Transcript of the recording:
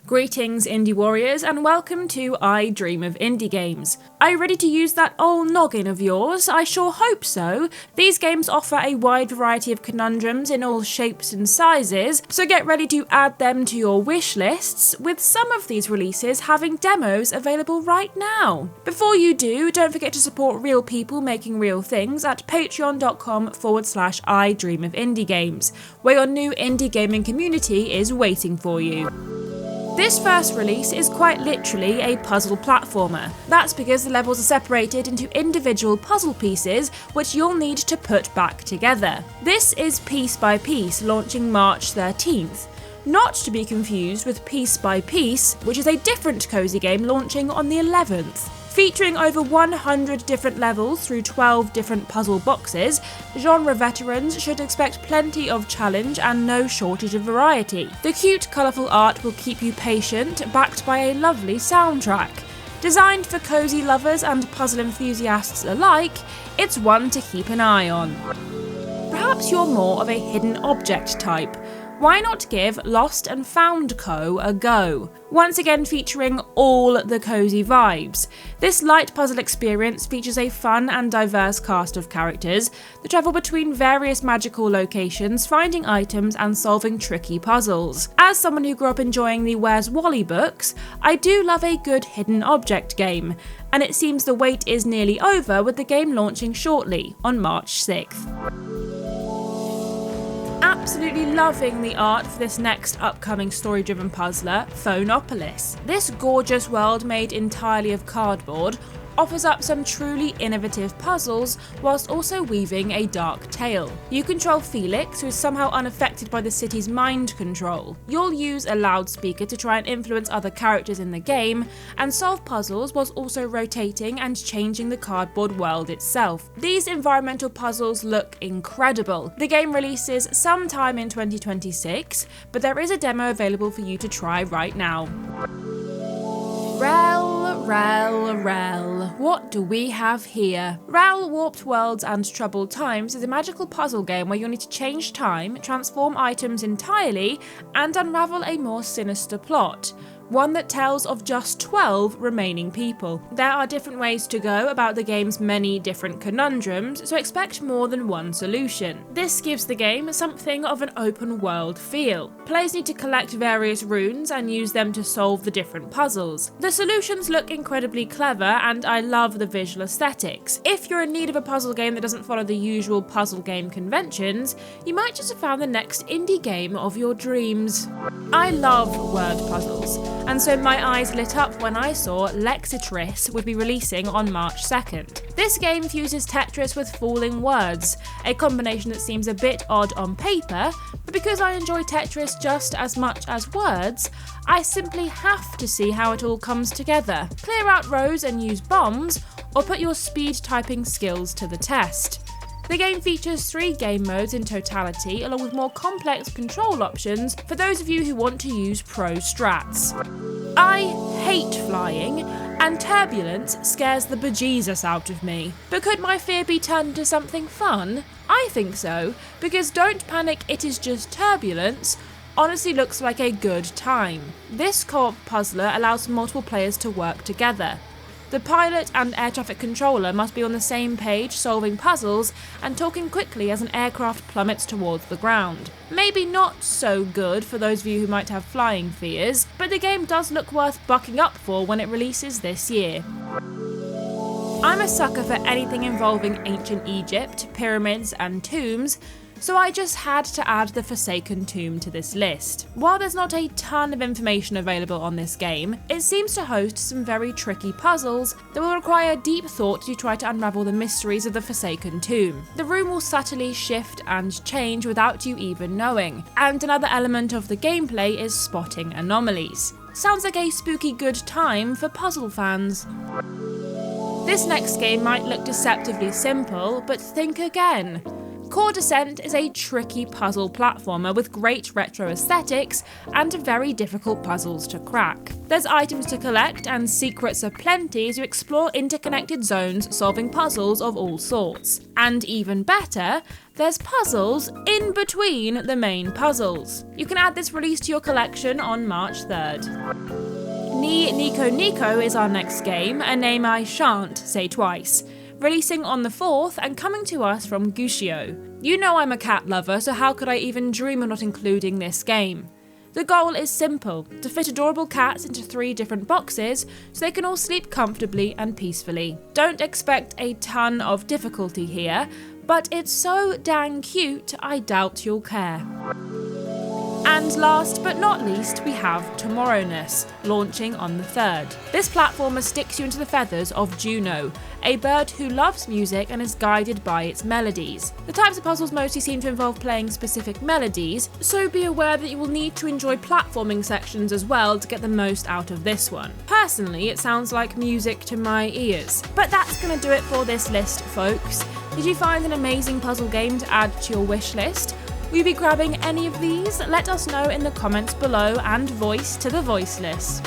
Greetings indie warriors and welcome to I Dream of Indie Games. Are you ready to use that old noggin of yours? I sure hope so. These games offer a wide variety of conundrums in all shapes and sizes, so get ready to add them to your wish lists, with some of these releases having demos available right now. Before you do, don't forget to support real people making real things at patreon.com/I Dream of Indie Games, where your new indie gaming community is waiting for you. This first release is quite literally a puzzle platformer. That's because the levels are separated into individual puzzle pieces which you'll need to put back together. This is Piece by Piece, launching March 13th. Not to be confused with Piece by Piece, which is a different cozy game launching on the 11th. Featuring over 100 different levels through 12 different puzzle boxes, genre veterans should expect plenty of challenge and no shortage of variety. The cute, colourful art will keep you patient, backed by a lovely soundtrack. Designed for cozy lovers and puzzle enthusiasts alike, it's one to keep an eye on. Perhaps you're more of a hidden object type. Why not give Lost and Found Co. a go? Once again featuring all the cozy vibes. This light puzzle experience features a fun and diverse cast of characters that travel between various magical locations, finding items and solving tricky puzzles. As someone who grew up enjoying the Where's Wally books, I do love a good hidden object game, and it seems the wait is nearly over with the game launching shortly on March 6th. Absolutely loving the art for this next upcoming story-driven puzzler, Phonopolis. This gorgeous world made entirely of cardboard offers up some truly innovative puzzles whilst also weaving a dark tale. You control Felix, who is somehow unaffected by the city's mind control. You'll use a loudspeaker to try and influence other characters in the game and solve puzzles whilst also rotating and changing the cardboard world itself. These environmental puzzles look incredible. The game releases sometime in 2026, but there is a demo available for you to try right now. Rhell, what do we have here? Rhell Warped Worlds and Troubled Times is a magical puzzle game where you'll need to change time, transform items entirely, and unravel a more sinister plot. One that tells of just 12 remaining people. There are different ways to go about the game's many different conundrums, so expect more than one solution. This gives the game something of an open world feel. Players need to collect various runes and use them to solve the different puzzles. The solutions look incredibly clever and I love the visual aesthetics. If you're in need of a puzzle game that doesn't follow the usual puzzle game conventions, you might just have found the next indie game of your dreams. I love word puzzles, and so my eyes lit up when I saw LEXITRIS would be releasing on March 2nd. This game fuses Tetris with falling words, a combination that seems a bit odd on paper, but because I enjoy Tetris just as much as words, I simply have to see how it all comes together. Clear out rows and use bombs, or put your speed typing skills to the test. The game features 3 game modes in totality, along with more complex control options for those of you who want to use pro strats. I hate flying, and Turbulence scares the bejesus out of me. But could my fear be turned into something fun? I think so, because Don't Panic, It Is Just Turbulence honestly looks like a good time. This co-op puzzler allows multiple players to work together. The pilot and air traffic controller must be on the same page, solving puzzles and talking quickly as an aircraft plummets towards the ground. Maybe not so good for those of you who might have flying fears, but the game does look worth bucking up for when it releases this year. I'm a sucker for anything involving ancient Egypt, pyramids and tombs, so I just had to add the Forsaken Tomb to this list. While there's not a ton of information available on this game, it seems to host some very tricky puzzles that will require deep thought to try to unravel the mysteries of the Forsaken Tomb. The room will subtly shift and change without you even knowing, and another element of the gameplay is spotting anomalies. Sounds like a spooky good time for puzzle fans. This next game might look deceptively simple, but think again. Core Descent is a tricky puzzle platformer with great retro aesthetics and very difficult puzzles to crack. There's items to collect and secrets aplenty as you explore interconnected zones solving puzzles of all sorts. And even better, there's puzzles in between the main puzzles. You can add this release to your collection on March 3rd. NeNeKoNeKo is our next game, a name I shan't say twice. Releasing on the 4th and coming to us from Gushio. You know I'm a cat lover, so how could I even dream of not including this game? The goal is simple, to fit adorable cats into 3 different boxes so they can all sleep comfortably and peacefully. Don't expect a ton of difficulty here, but it's so dang cute I doubt you'll care. And last but not least, we have Tomorrowness, launching on the 3rd. This platformer sticks you into the feathers of Juno, a bird who loves music and is guided by its melodies. The types of puzzles mostly seem to involve playing specific melodies, so be aware that you will need to enjoy platforming sections as well to get the most out of this one. Personally, it sounds like music to my ears. But that's gonna do it for this list, folks. Did you find an amazing puzzle game to add to your wish list? Will you be grabbing any of these? Let us know in the comments below and voice to the voiceless.